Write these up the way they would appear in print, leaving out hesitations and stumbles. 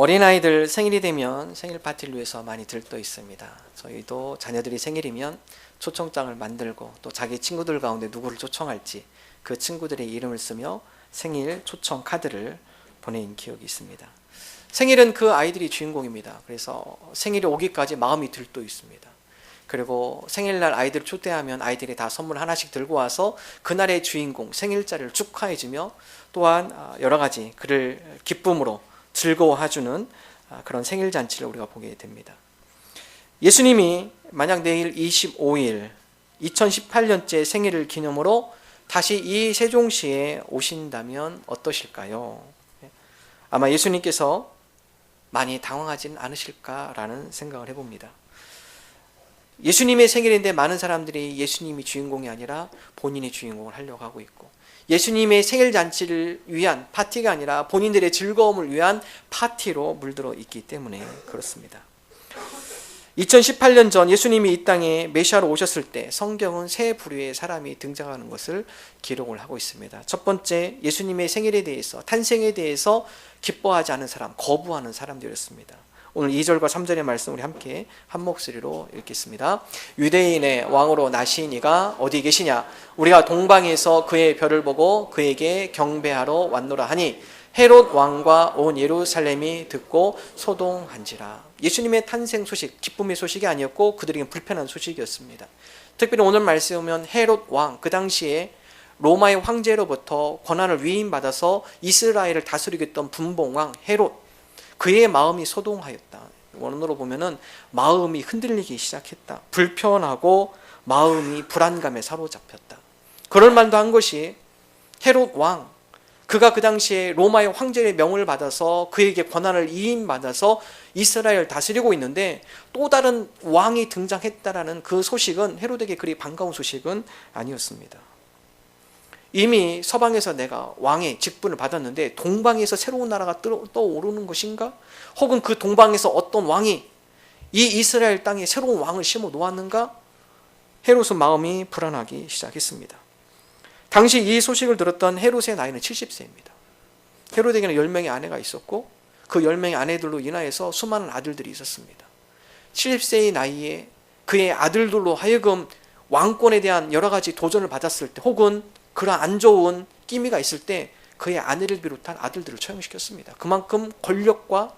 어린아이들 생일이 되면 생일 파티를 위해서 많이 들떠 있습니다. 저희도 자녀들이 생일이면 초청장을 만들고 또 자기 친구들 가운데 누구를 초청할지 그 친구들의 이름을 쓰며 생일 초청 카드를 보낸 기억이 있습니다. 생일은 그 아이들이 주인공입니다. 그래서 생일이 오기까지 마음이 들떠 있습니다. 그리고 생일날 아이들을 초대하면 아이들이 다 선물 하나씩 들고 와서 그날의 주인공 생일자리를 축하해주며 또한 여러 가지 그를 기쁨으로 즐거워해주는 그런 생일잔치를 우리가 보게 됩니다. 예수님이 만약 내일 25일 2018년째 생일을 기념으로 다시 이 세종시에 오신다면 어떠실까요? 아마 예수님께서 많이 당황하진 않으실까라는 생각을 해봅니다. 예수님의 생일인데 많은 사람들이 예수님이 주인공이 아니라 본인이 주인공을 하려고 하고 있고, 예수님의 생일 잔치를 위한 파티가 아니라 본인들의 즐거움을 위한 파티로 물들어 있기 때문에 그렇습니다. 2018년 전 예수님이 이 땅에 메시아로 오셨을 때 성경은 세 부류의 사람이 등장하는 것을 기록을 하고 있습니다. 첫 번째, 예수님의 생일에 대해서, 탄생에 대해서 기뻐하지 않은 사람, 거부하는 사람들이었습니다. 오늘 2절과 3절의 말씀 우리 함께 한 목소리로 읽겠습니다. 유대인의 왕으로 나신 이가 어디 계시냐? 우리가 동방에서 그의 별을 보고 그에게 경배하러 왔노라 하니 헤롯 왕과 온 예루살렘이 듣고 소동한지라. 예수님의 탄생 소식, 기쁨의 소식이 아니었고 그들에게 불편한 소식이었습니다. 특별히 오늘 말씀에 보면 헤롯 왕, 그 당시에 로마의 황제로부터 권한을 위임받아서 이스라엘을 다스리고 있던 분봉왕 헤롯, 그의 마음이 소동하였다. 원어로 보면은 마음이 흔들리기 시작했다. 불편하고 마음이 불안감에 사로잡혔다. 그럴 만도 한 것이 헤롯 왕, 그가 그 당시에 로마의 황제의 명을 받아서 그에게 권한을 이임받아서 이스라엘을 다스리고 있는데 또 다른 왕이 등장했다라는 그 소식은 헤롯에게 그리 반가운 소식은 아니었습니다. 이미 서방에서 내가 왕의 직분을 받았는데 동방에서 새로운 나라가 떠오르는 것인가? 혹은 그 동방에서 어떤 왕이 이 이스라엘 땅에 새로운 왕을 심어 놓았는가? 헤롯은 마음이 불안하기 시작했습니다. 당시 이 소식을 들었던 헤롯의 나이는 70세입니다. 헤롯에게는 10명의 아내가 있었고 그 10명의 아내들로 인하여서 수많은 아들들이 있었습니다. 70세의 나이에 그의 아들들로 하여금 왕권에 대한 여러 가지 도전을 받았을 때, 혹은 그런 안 좋은 끼미가 있을 때 그의 아내를 비롯한 아들들을 처형시켰습니다. 그만큼 권력과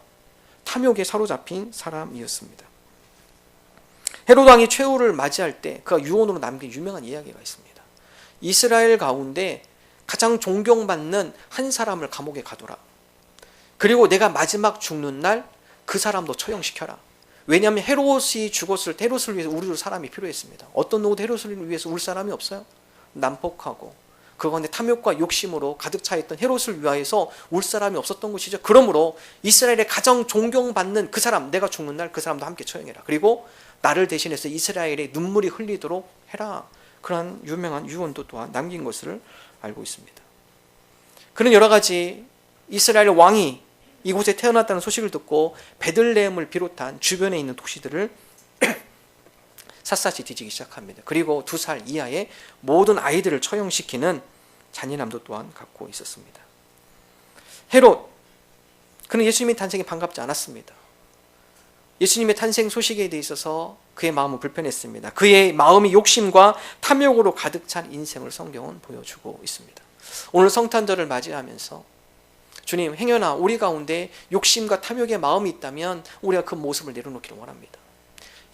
탐욕에 사로잡힌 사람이었습니다. 헤롯 왕이 최후를 맞이할 때 그가 유언으로 남긴 유명한 이야기가 있습니다. 이스라엘 가운데 가장 존경받는 한 사람을 감옥에 가둬라. 그리고 내가 마지막 죽는 날 그 사람도 처형시켜라. 왜냐하면 헤롯이 죽었을 때 헤롯을 위해서 우리 사람이 필요했습니다. 어떤 누구도 헤롯을 위해서 울 사람이 없어요. 난폭하고 그 가운데 탐욕과 욕심으로 가득 차 있던 헤롯을 위하여서 울 사람이 없었던 것이죠. 그러므로 이스라엘의 가장 존경받는 그 사람, 내가 죽는 날 그 사람도 함께 처형해라. 그리고 나를 대신해서 이스라엘의 눈물이 흘리도록 해라. 그러한 유명한 유언도 또한 남긴 것을 알고 있습니다. 그는 여러 가지 이스라엘 왕이 이곳에 태어났다는 소식을 듣고 베들레헴을 비롯한 주변에 있는 도시들을 샅샅이 뒤지기 시작합니다. 그리고 2살 이하의 모든 아이들을 처형시키는 잔인함도 또한 갖고 있었습니다. 헤롯, 그는 예수님의 탄생이 반갑지 않았습니다. 예수님의 탄생 소식에 대해 있어서 그의 마음은 불편했습니다. 그의 마음이 욕심과 탐욕으로 가득 찬 인생을 성경은 보여주고 있습니다. 오늘 성탄절을 맞이하면서 주님, 행여나 우리 가운데 욕심과 탐욕의 마음이 있다면 우리가 그 모습을 내려놓기를 원합니다.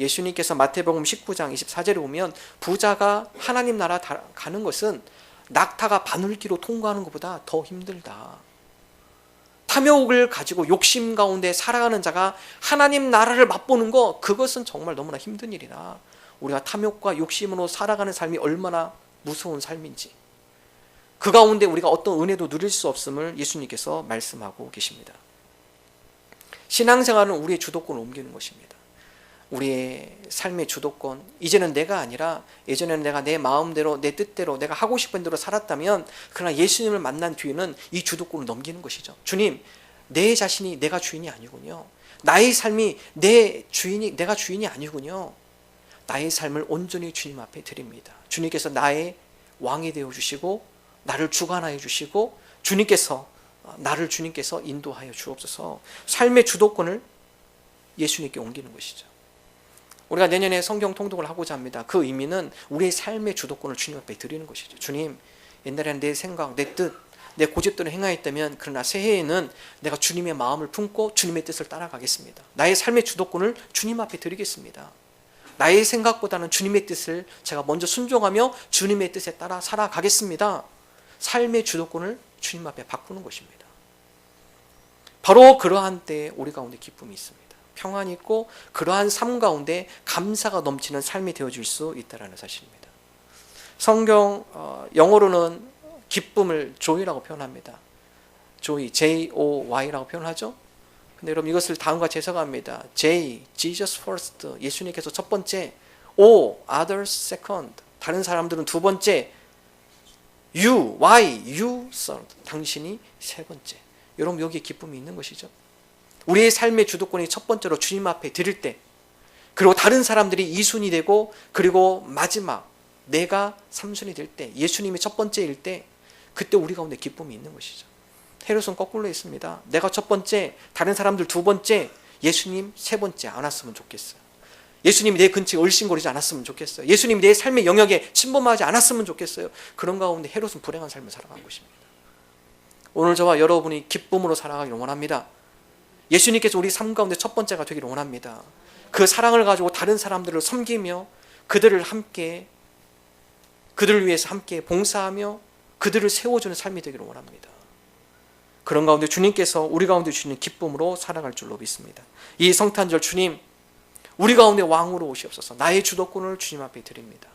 예수님께서 마태복음 19장 24절에 보면 부자가 하나님 나라 가는 것은 낙타가 바늘기로 통과하는 것보다 더 힘들다. 탐욕을 가지고 욕심 가운데 살아가는 자가 하나님 나라를 맛보는 것, 그것은 정말 너무나 힘든 일이다. 우리가 탐욕과 욕심으로 살아가는 삶이 얼마나 무서운 삶인지, 그 가운데 우리가 어떤 은혜도 누릴 수 없음을 예수님께서 말씀하고 계십니다. 신앙생활은 우리의 주도권을 옮기는 것입니다. 우리의 삶의 주도권, 이제는 내가 아니라 예전에는 내가 내 마음대로 내 뜻대로 내가 하고 싶은 대로 살았다면, 그러나 예수님을 만난 뒤에는 이 주도권을 넘기는 것이죠. 주님, 내 자신이 내가 주인이 아니군요. 나의 삶이 내가 주인이 아니군요. 나의 삶을 온전히 주님 앞에 드립니다. 주님께서 나의 왕이 되어주시고 나를 주관하여 주시고 주님께서 나를 주님께서 인도하여 주옵소서. 삶의 주도권을 예수님께 옮기는 것이죠. 우리가 내년에 성경 통독을 하고자 합니다. 그 의미는 우리의 삶의 주도권을 주님 앞에 드리는 것이죠. 주님, 옛날에는 내 생각, 내 뜻, 내 고집대로 행하였다면 그러나 새해에는 내가 주님의 마음을 품고 주님의 뜻을 따라가겠습니다. 나의 삶의 주도권을 주님 앞에 드리겠습니다. 나의 생각보다는 주님의 뜻을 제가 먼저 순종하며 주님의 뜻에 따라 살아가겠습니다. 삶의 주도권을 주님 앞에 바꾸는 것입니다. 바로 그러한 때에 우리 가운데 기쁨이 있습니다. 평안이 있고 그러한 삶 가운데 감사가 넘치는 삶이 되어질 수 있다는 사실입니다. 성경 영어로는 기쁨을 joy라고 표현합니다. joy, J-O-Y라고 표현하죠. 근데 여러분 이것을 다음과 같이 해석합니다. J, Jesus first, 예수님께서 첫 번째. O, others second, 다른 사람들은 두 번째. U, Y, you third, 당신이 세 번째. 여러분 여기에 기쁨이 있는 것이죠. 우리의 삶의 주도권이 첫 번째로 주님 앞에 드릴 때, 그리고 다른 사람들이 2순위 되고, 그리고 마지막 내가 3순위 될 때, 예수님이 첫 번째일 때, 그때 우리 가운데 기쁨이 있는 것이죠. 헤롯은 거꾸로 했습니다. 내가 첫 번째, 다른 사람들 두 번째, 예수님 세 번째 안 왔으면 좋겠어요. 예수님이 내 근처에 얼씬거리지 않았으면 좋겠어요. 예수님이 내 삶의 영역에 침범하지 않았으면 좋겠어요. 그런 가운데 헤롯은 불행한 삶을 살아간 것입니다. 오늘 저와 여러분이 기쁨으로 살아가기를 원합니다. 예수님께서 우리 삶 가운데 첫 번째가 되기를 원합니다. 그 사랑을 가지고 다른 사람들을 섬기며 그들을 위해서 함께 봉사하며 그들을 세워주는 삶이 되기를 원합니다. 그런 가운데 주님께서 우리 가운데 주시는 기쁨으로 살아갈 줄로 믿습니다. 이 성탄절 주님, 우리 가운데 왕으로 오시옵소서. 나의 주도권을 주님 앞에 드립니다.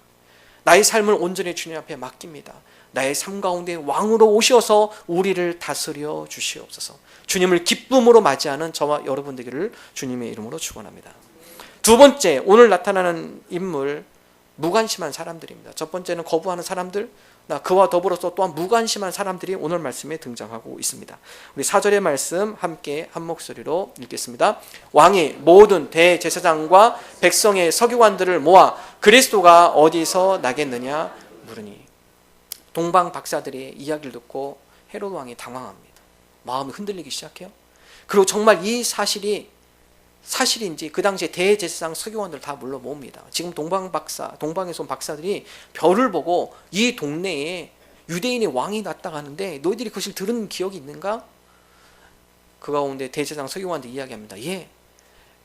나의 삶을 온전히 주님 앞에 맡깁니다. 나의 삶 가운데 왕으로 오셔서 우리를 다스려 주시옵소서. 주님을 기쁨으로 맞이하는 저와 여러분 되기를 주님의 이름으로 축원합니다. 두 번째, 오늘 나타나는 인물, 무관심한 사람들입니다. 첫 번째는 거부하는 사람들, 그와 더불어서 또한 무관심한 사람들이 오늘 말씀에 등장하고 있습니다. 우리 4절의 말씀 함께 한 목소리로 읽겠습니다. 왕이 모든 대제사장과 백성의 서기관들을 모아 그리스도가 어디서 나겠느냐 물으니. 동방 박사들의 이야기를 듣고 헤롯 왕이 당황합니다. 마음이 흔들리기 시작해요. 그리고 정말 이 사실인지 그 당시에 대제사장 서기관들 다 불러 모읍니다. 지금 동방에서 온 박사들이 별을 보고 이 동네에 유대인의 왕이 났다 하는데 너희들이 그것을 들은 기억이 있는가? 그 가운데 대제사장 서기관들 이야기합니다. 예,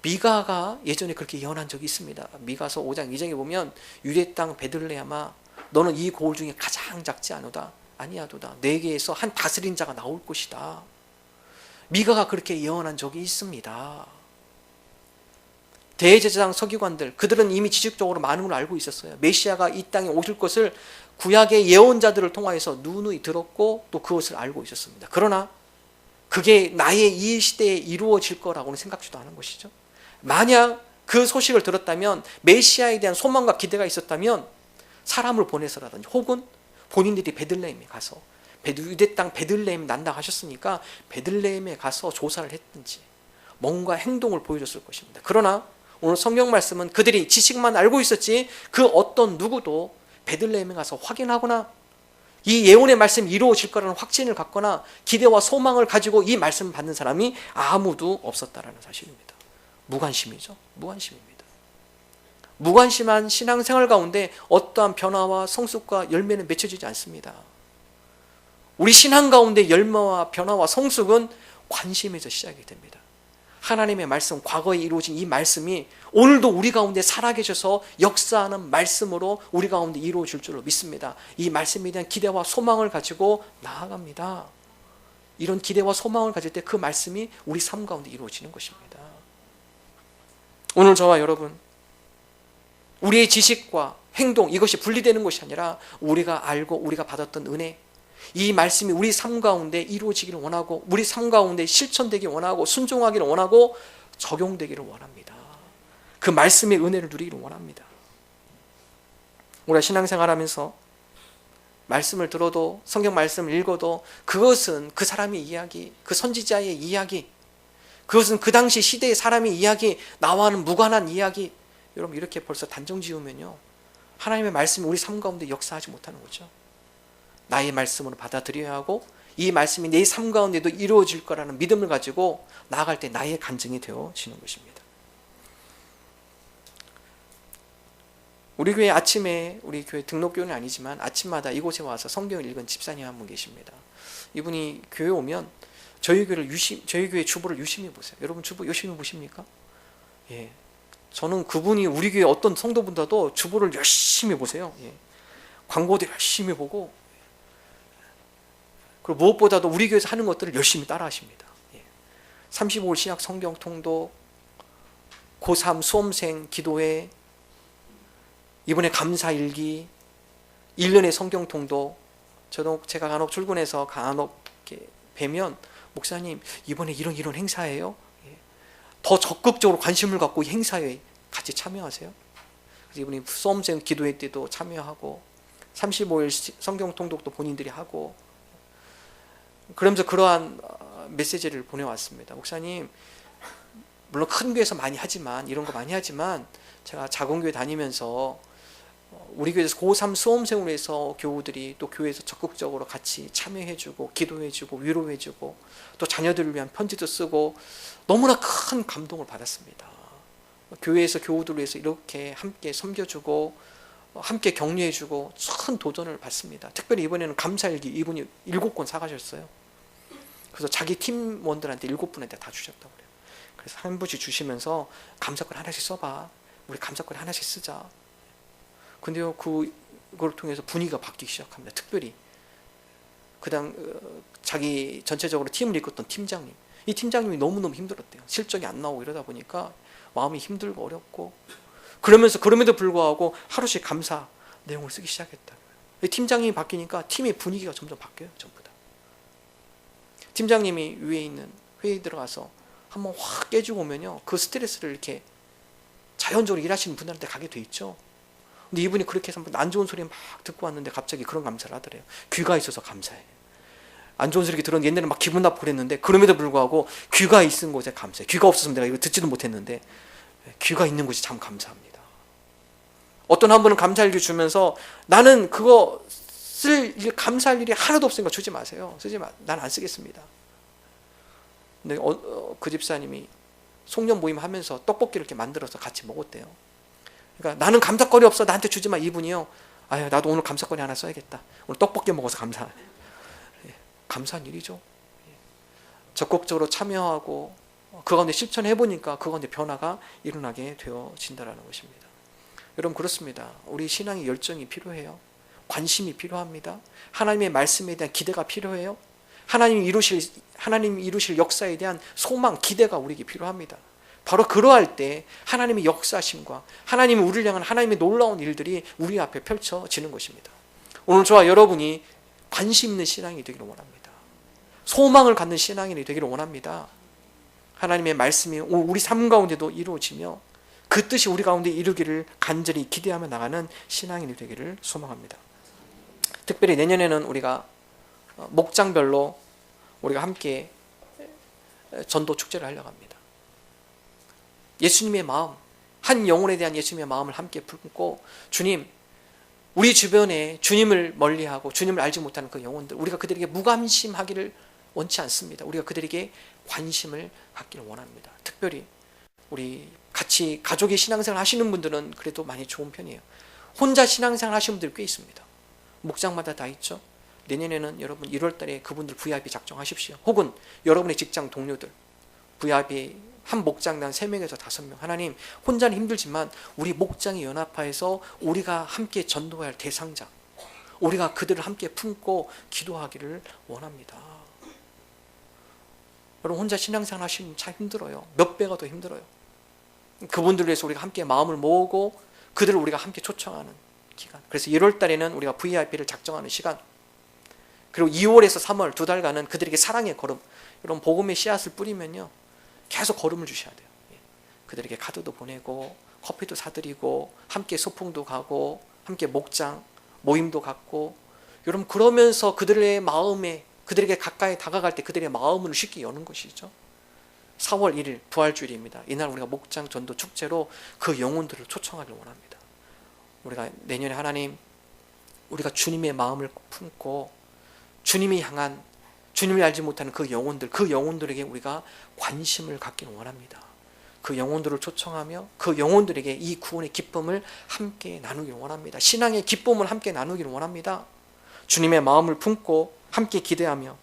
미가가 예전에 그렇게 예언한 적이 있습니다. 미가서 5장 2장에 보면 유대 땅 베들레헴아 너는 이 고을 중에 가장 작지 않으다. 아니야도다. 내게에서 한 다스린 자가 나올 것이다. 미가가 그렇게 예언한 적이 있습니다. 대제사장 서기관들, 그들은 이미 지식적으로 많은 걸 알고 있었어요. 메시아가 이 땅에 오실 것을 구약의 예언자들을 통하여서 누누이 들었고 또 그것을 알고 있었습니다. 그러나 그게 나의 이 시대에 이루어질 거라고는 생각지도 않은 것이죠. 만약 그 소식을 들었다면, 메시아에 대한 소망과 기대가 있었다면 사람을 보내서라든지 혹은 본인들이 베들레헴에 가서, 유대 땅 베들레헴 난다 하셨으니까 베들레헴에 가서 조사를 했든지 뭔가 행동을 보여줬을 것입니다. 그러나 오늘 성경 말씀은 그들이 지식만 알고 있었지 그 어떤 누구도 베들레헴에 가서 확인하거나 이 예언의 말씀이 이루어질 거라는 확신을 갖거나 기대와 소망을 가지고 이 말씀을 받는 사람이 아무도 없었다라는 사실입니다. 무관심이죠. 무관심입니다. 무관심한 신앙생활 가운데 어떠한 변화와 성숙과 열매는 맺혀지지 않습니다. 우리 신앙 가운데 열매와 변화와 성숙은 관심에서 시작이 됩니다. 하나님의 말씀, 과거에 이루어진 이 말씀이 오늘도 우리 가운데 살아계셔서 역사하는 말씀으로 우리 가운데 이루어질 줄로 믿습니다. 이 말씀에 대한 기대와 소망을 가지고 나아갑니다. 이런 기대와 소망을 가질 때 그 말씀이 우리 삶 가운데 이루어지는 것입니다. 오늘 저와 여러분, 우리의 지식과 행동, 이것이 분리되는 것이 아니라 우리가 알고 우리가 받았던 은혜, 이 말씀이 우리 삶 가운데 이루어지기를 원하고 우리 삶 가운데 실천되기를 원하고 순종하기를 원하고 적용되기를 원합니다. 그 말씀의 은혜를 누리기를 원합니다. 우리가 신앙생활하면서 말씀을 들어도, 성경 말씀을 읽어도 그것은 그 사람의 이야기, 그 선지자의 이야기, 그것은 그 당시 시대의 사람의 이야기, 나와는 무관한 이야기. 여러분, 이렇게 벌써 단정 지으면요, 하나님의 말씀이 우리 삶 가운데 역사하지 못하는 거죠. 나의 말씀으로 받아들여야 하고 이 말씀이 내 삶 가운데도 이루어질 거라는 믿음을 가지고 나아갈 때 나의 간증이 되어지는 것입니다. 우리 교회 아침에, 우리 교회 등록교회는 아니지만 아침마다 이곳에 와서 성경을 읽은 집사님 한 분 계십니다. 이분이 교회 오면 저희 교회 주보를 유심히 보세요. 여러분 주보 유심히 보십니까? 예. 저는 그분이 우리 교회 어떤 성도분들도 주보를 열심히 보세요. 예. 광고도 열심히 보고, 그리고 무엇보다도 우리 교회에서 하는 것들을 열심히 따라 하십니다. 예. 35일 신약 성경 통독, 고3 수험생 기도회, 이번에 감사일기, 1년의 성경 통독. 저도 제가 간혹 출근해서 간혹 이렇게 뵈면, 목사님 이번에 이런 행사예요? 더 적극적으로 관심을 갖고 이 행사에 같이 참여하세요. 그래서 이분이 수험생 기도회 때도 참여하고 35일 성경 통독도 본인들이 하고, 그러면서 그러한 메시지를 보내왔습니다. 목사님, 물론 큰 교회에서 많이 하지만, 이런 거 많이 하지만, 제가 작은 교회 다니면서 우리 교회에서 고3 수험생으로 해서 교우들이 또 교회에서 적극적으로 같이 참여해주고 기도해주고 위로해주고 또 자녀들을 위한 편지도 쓰고 너무나 큰 감동을 받았습니다. 교회에서 교우들을 위해서 이렇게 함께 섬겨주고 함께 격려해주고 큰 도전을 받습니다. 특별히 이번에는 감사일기 이분이 7권 사가셨어요. 그래서 자기 팀원들한테 7분한테 다 주셨다고 그래요. 그래서 한 분씩 주시면서 감사권 하나씩 써봐. 우리 감사권 하나씩 쓰자. 근데요, 그걸 통해서 분위기가 바뀌기 시작합니다. 특별히 자기 전체적으로 팀을 이끌었던 팀장님, 이 팀장님이 너무너무 힘들었대요. 실적이 안 나오고 이러다 보니까 마음이 힘들고 어렵고, 그럼에도 불구하고 하루씩 감사 내용을 쓰기 시작했다고요. 팀장님이 바뀌니까 팀의 분위기가 점점 바뀌어요. 전부 다. 팀장님이 위에 있는 회의 들어가서 한번 확 깨지고 오면요, 그 스트레스를 이렇게 자연적으로 일하시는 분들한테 가게 돼 있죠. 근데 이분이 그렇게 해서 안 좋은 소리 막 듣고 왔는데 갑자기 그런 감사를 하더래요. 귀가 있어서 감사해. 안 좋은 소리 들었는데 옛날에 막 기분 나쁘고 그랬는데 그럼에도 불구하고 귀가 있은 곳에 감사해. 귀가 없었으면 내가 이거 듣지도 못했는데 귀가 있는 곳이 참 감사합니다. 어떤 한 분은 감사일기 주면서 나는 그거 감사할 일이 하나도 없으니까 주지 마세요. 난 안 쓰겠습니다. 근데 그 집사님이 송년 모임 하면서 떡볶이를 이렇게 만들어서 같이 먹었대요. 그러니까 나는 감사거리 없어, 나한테 주지 마. 이분이요, 아유, 나도 오늘 감사거리 하나 써야겠다. 오늘 떡볶이 먹어서 감사하네. 감사한 일이죠. 적극적으로 참여하고 그 가운데 실천해 보니까 그 가운데 변화가 일어나게 되어진다는 것입니다. 여러분, 그렇습니다. 우리 신앙의 열정이 필요해요. 관심이 필요합니다. 하나님의 말씀에 대한 기대가 필요해요. 하나님이 이루실 역사에 대한 소망, 기대가 우리에게 필요합니다. 바로 그러할 때 하나님의 역사심과 하나님이 우리를 향한 하나님의 놀라운 일들이 우리 앞에 펼쳐지는 것입니다. 오늘 저와 여러분이 관심 있는 신앙이 되기를 원합니다. 소망을 갖는 신앙이 되기를 원합니다. 하나님의 말씀이 우리 삶 가운데도 이루어지며 그 뜻이 우리 가운데 이루기를 간절히 기대하며 나가는 신앙이 되기를 소망합니다. 특별히 내년에는 우리가 목장별로 우리가 함께 전도 축제를 하려고 합니다. 예수님의 마음, 한 영혼에 대한 예수님의 마음을 함께 품고, 주님, 우리 주변에 주님을 멀리하고 주님을 알지 못하는 그 영혼들, 우리가 그들에게 무관심하기를 원치 않습니다. 우리가 그들에게 관심을 갖기를 원합니다. 특별히 우리 같이 가족의 신앙생활 하시는 분들은 그래도 많이 좋은 편이에요. 혼자 신앙생활 하시는 분들이 꽤 있습니다. 목장마다 다 있죠. 내년에는 여러분 1월 달에 그분들 VIP 작정하십시오. 혹은 여러분의 직장 동료들 VIP 한 목장당 3명에서 5명. 하나님, 혼자는 힘들지만 우리 목장이 연합하여서 우리가 함께 전도해야 할 대상자, 우리가 그들을 함께 품고 기도하기를 원합니다. 여러분, 혼자 신앙생활 하시면 참 힘들어요. 몇 배가 더 힘들어요. 그분들을 위해서 우리가 함께 마음을 모으고 그들을 우리가 함께 초청하는 기간. 그래서 1월 달에는 우리가 VIP를 작정하는 시간, 그리고 2월에서 3월 2달간은 그들에게 사랑의 걸음, 이런 복음의 씨앗을 뿌리면요 계속 걸음을 주셔야 돼요. 그들에게 카드도 보내고 커피도 사드리고 함께 소풍도 가고 함께 목장 모임도 갖고, 여러분 그러면서 그들의 마음에, 그들에게 가까이 다가갈 때 그들의 마음을 쉽게 여는 것이죠. 4월 1일 부활주일입니다. 이날 우리가 목장 전도 축제로 그 영혼들을 초청하길 원합니다. 우리가 내년에 하나님, 우리가 주님의 마음을 품고 주님이 향한 주님을 알지 못하는 그 영혼들에게 우리가 관심을 갖기를 원합니다. 그 영혼들을 초청하며 그 영혼들에게 이 구원의 기쁨을 함께 나누기를 원합니다. 신앙의 기쁨을 함께 나누기를 원합니다. 주님의 마음을 품고 함께 기대하며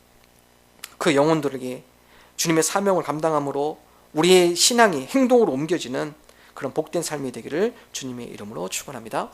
그 영혼들에게 주님의 사명을 감당함으로 우리의 신앙이 행동으로 옮겨지는 그런 복된 삶이 되기를 주님의 이름으로 축원합니다.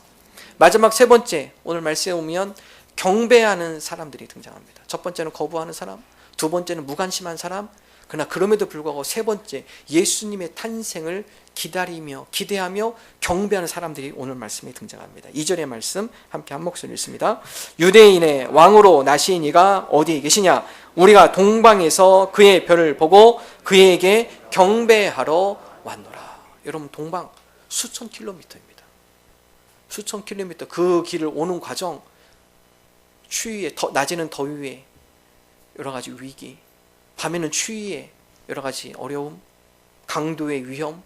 마지막 세 번째, 오늘 말씀에 보면 경배하는 사람들이 등장합니다. 첫 번째는 거부하는 사람, 두 번째는 무관심한 사람, 그러나 그럼에도 불구하고 세 번째, 예수님의 탄생을 기다리며 기대하며 경배하는 사람들이 오늘 말씀에 등장합니다. 2절의 말씀 함께 한 목소리 읽습니다. 유대인의 왕으로 나신 이가 어디에 계시냐? 우리가 동방에서 그의 별을 보고 그에게 경배하러 왔노라. 여러분, 동방 수천 킬로미터입니다. 수천 킬로미터 그 길을 오는 과정, 추위에, 낮에는 더위에 여러 가지 위기, 밤에는 추위에 여러 가지 어려움, 강도의 위험,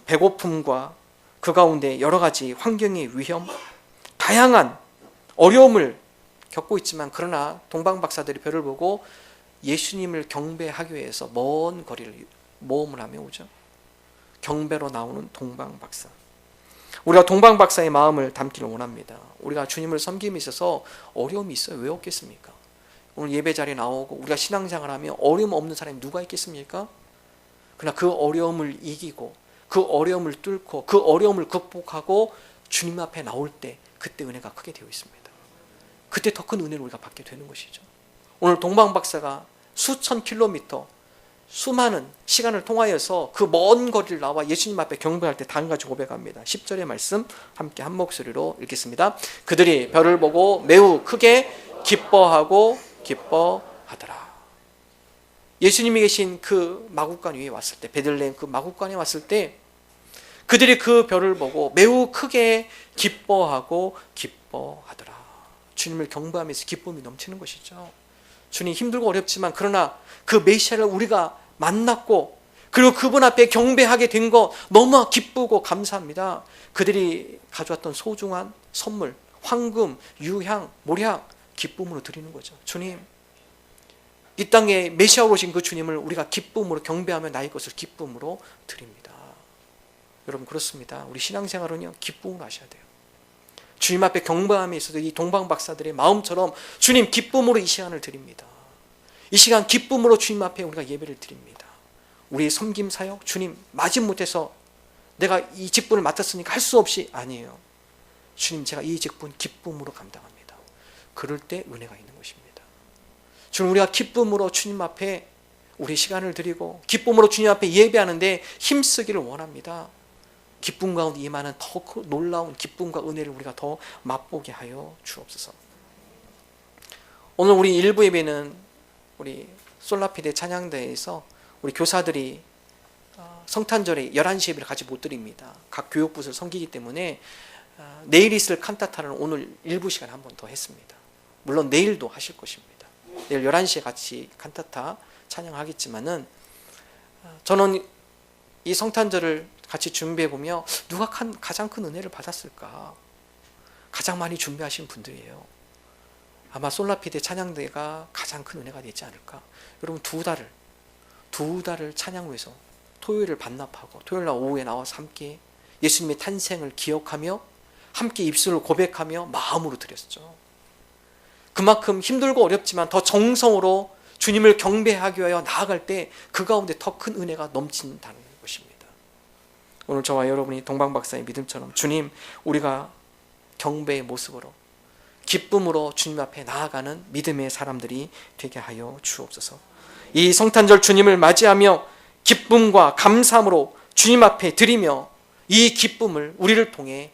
배고픔과 그 가운데 여러 가지 환경의 위험, 다양한 어려움을 겪고 있지만 그러나 동방박사들이 별을 보고 예수님을 경배하기 위해서 먼 거리를 모험을 하며 오죠. 경배로 나오는 동방박사. 우리가 동방박사의 마음을 담기를 원합니다. 우리가 주님을 섬김에 있어서 어려움이 있어요. 왜 없겠습니까? 오늘 예배 자리에 나오고 우리가 신앙생활을 하면 어려움 없는 사람이 누가 있겠습니까? 그러나 그 어려움을 이기고 그 어려움을 뚫고 그 어려움을 극복하고 주님 앞에 나올 때 그때 은혜가 크게 되어 있습니다. 그때 더 큰 은혜를 우리가 받게 되는 것이죠. 오늘 동방박사가 수천 킬로미터 수많은 시간을 통하여서 그 먼 거리를 나와 예수님 앞에 경배할 때 다 같이 고백합니다. 10절의 말씀 함께 한 목소리로 읽겠습니다. 그들이 별을 보고 매우 크게 기뻐하더라. 예수님이 계신 그 마국간 위에 왔을 때, 베들레헴 그 마국간에 왔을 때 그들이 그 별을 보고 매우 크게 기뻐하더라. 주님을 경배하면서 기쁨이 넘치는 것이죠. 주님 힘들고 어렵지만 그러나 그 메시아를 우리가 만났고 그리고 그분 앞에 경배하게 된 거 너무 기쁘고 감사합니다. 그들이 가져왔던 소중한 선물, 황금, 유향, 몰향 기쁨으로 드리는 거죠. 주님, 이 땅에 메시아로 오신 그 주님을 우리가 기쁨으로 경배하며 나의 것을 기쁨으로 드립니다. 여러분 그렇습니다. 우리 신앙생활은요 기쁨으로 하셔야 돼요. 주님 앞에 경배함에 있어서 이 동방박사들의 마음처럼 주님 기쁨으로 이 시간을 드립니다. 이 시간 기쁨으로 주님 앞에 우리가 예배를 드립니다. 우리의 섬김 사역, 주님 마지못해서 내가 이 직분을 맡았으니까 할 수 없이 아니에요. 주님 제가 이 직분 기쁨으로 감당합니다. 그럴 때 은혜가 있는 것입니다. 주님 우리가 기쁨으로 주님 앞에 우리 시간을 드리고 기쁨으로 주님 앞에 예배하는데 힘쓰기를 원합니다. 기쁨 가운데 임하는 더 놀라운 기쁨과 은혜를 우리가 더 맛보게 하여 주옵소서. 오늘 우리 일부 예배는 우리 솔라피데 찬양대에서 우리 교사들이 성탄절에 11시 예배를 같이 못 드립니다. 각 교육부를 섬기기 때문에 내일 있을 칸타타를 오늘 일부 시간에 한 번 더 했습니다. 물론 내일도 하실 것입니다. 내일 11시에 같이 칸타타 찬양하겠지만은 저는 이 성탄절을 같이 준비해보며 누가 가장 큰 은혜를 받았을까? 가장 많이 준비하신 분들이에요. 아마 솔라피데 찬양대가 가장 큰 은혜가 되지 않을까? 여러분 두 달을 찬양회에서 토요일을 반납하고 토요일날 오후에 나와서 함께 예수님의 탄생을 기억하며 함께 입술을 고백하며 마음으로 드렸죠. 그만큼 힘들고 어렵지만 더 정성으로 주님을 경배하기 위하여 나아갈 때 그 가운데 더 큰 은혜가 넘친다는 것입니다. 오늘 저와 여러분이 동방박사의 믿음처럼 주님 우리가 경배의 모습으로 기쁨으로 주님 앞에 나아가는 믿음의 사람들이 되게 하여 주옵소서. 이 성탄절 주님을 맞이하며 기쁨과 감사함으로 주님 앞에 드리며 이 기쁨을 우리를 통해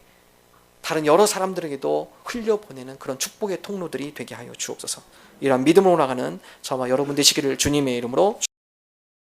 다른 여러 사람들에게도 흘려보내는 그런 축복의 통로들이 되게 하여 주옵소서. 이러한 믿음으로 나가는 저와 여러분 되시기를 주님의 이름으로